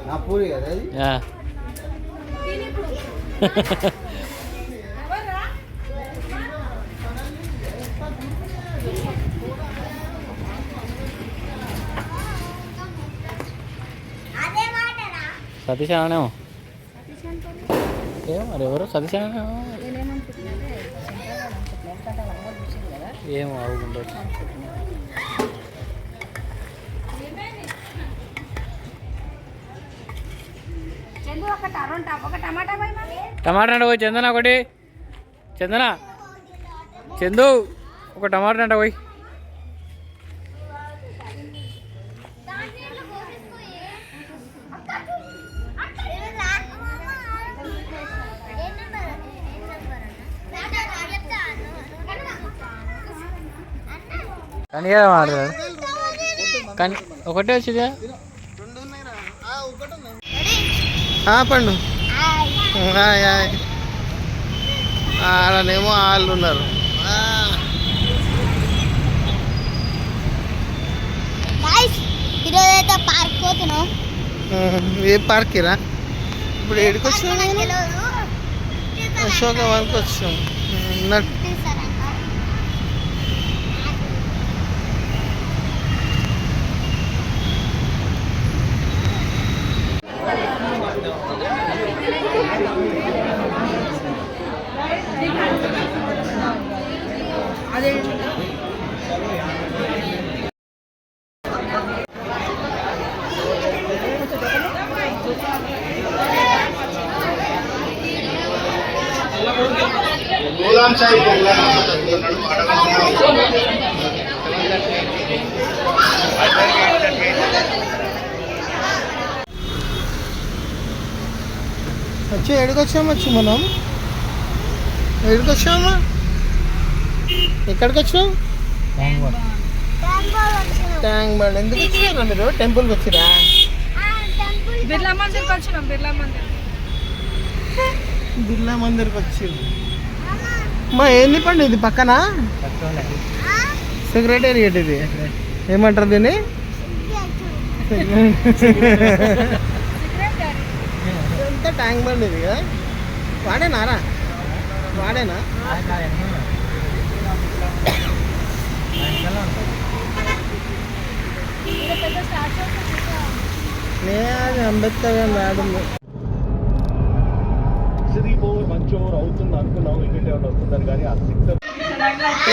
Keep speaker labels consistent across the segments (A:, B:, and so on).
A: నా పూరి కదా అది.
B: సతీష్ అనేమో ఏమో మరి ఎవరు సతీష్ అనేమో ఏమో అవుతుండదు. టమాటా అంట పోయి చందన ఒకటి. చందన చందు ఒక టమాటా అంట పోయి. కానీ మాట్లాడు కానీ ఒకటే వచ్చిందా
A: పండు ఆడనేమో వాళ్ళు ఉన్నారు.
C: ఈరోజైతే పార్క్ పోతున్నాం.
A: ఏ పార్క్ రా? ఇప్పుడు ఏడికి వచ్చినాం? అశోకవన్కి వచ్చాం. వచ్చి ఎక్కడికొచ్చామా? మనం ఎక్కడికొచ్చామా? ఎక్కడికి వచ్చాం? Tank bund. ఎందుకు వచ్చినారా మీరు? టెంపుల్కి వచ్చిరా?
D: బిర్లా మందిర్కి వచ్చినాం.
A: బిర్లా మందిర్కి వచ్చింది. మా ఏంది పండు ఇది పక్కన? సెక్రటేరియట్. ఇది ఏమంటారు దీన్ని? ఎంత ట్యాంక్ బండ్ ఇది కదా? వాడేనారా? వాడేనా? లేదు, అంబేద్కర్ గారు రాడుంది.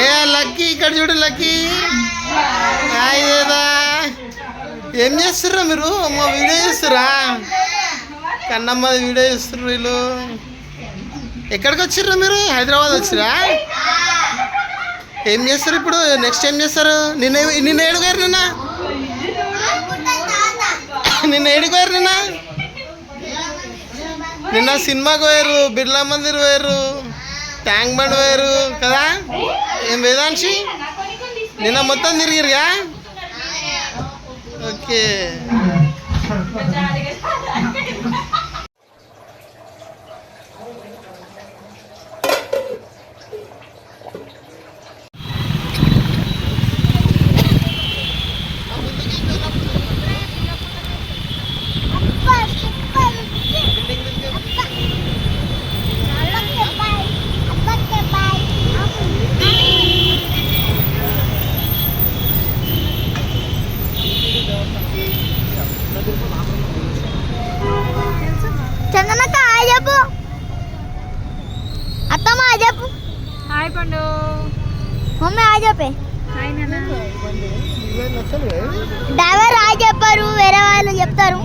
A: ఏ లక్కీ ఇక్కడ చూడు. లక్కీ ఏం చేస్తుర్రా మీరు? మా వీడియో చేస్తురా? కన్నమ్మది వీడియో చేస్తుర్రు వీళ్ళు. ఎక్కడికి వచ్చిర్రా మీరు? హైదరాబాద్ వచ్చిరా? ఏం చేస్తారు ఇప్పుడు? నెక్స్ట్ ఏం చేస్తారు? నిన్న ఏడుగారు నిన్న ఏడుగారు నిన్న సినిమాకి పోయారు, బిర్లా మందిర్ పోయారు, ట్యాంక్ బండ్ పోయారు కదా? ఏం వేదాంశి నిన్న మొత్తం తిరిగిరుగా? ఓకే.
C: చందనక్క హాయ్ చెప్పు. అత్తమ్మ హాయ్ చెప్పు.
D: హాయ్ పండు.
C: మమ్మీ హాయ్ చెప్పే.
D: హాయ్ నాన్న.
C: డ్రైవర్ హాయ్ చెప్పారు, వేరే వాళ్ళు చెప్తారు.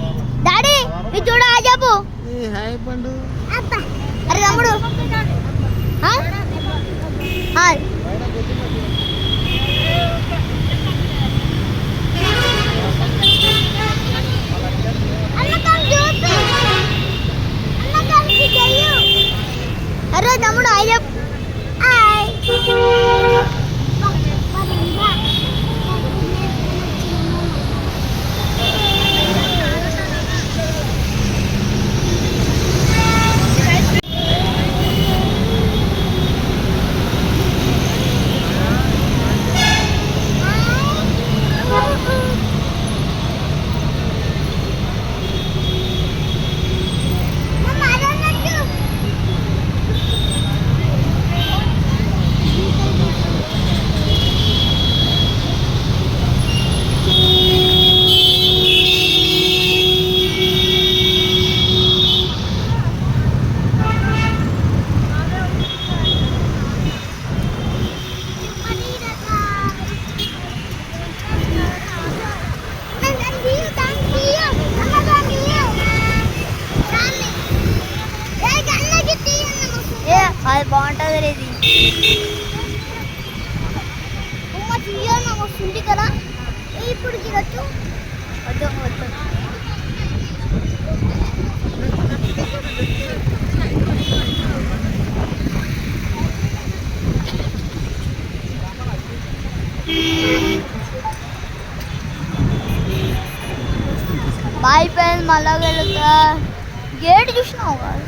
C: డాడీ ఇది చూడు హాయ్ చెప్పు.
A: హాయ్ పండు.
C: అరే తమ్ముడు హాయ్. అరే తమ్ముడు హాయ్ చెప్పు. హాయ్. ఉమ్మ తీయన్న వస్తుంది కదా ఇప్పుడు తినచ్చు వద్దు వద్దు బాయ్ ఫ్రెండ్స్ మళ్ళా వెళ్తా గేట్ చూసినావు కదా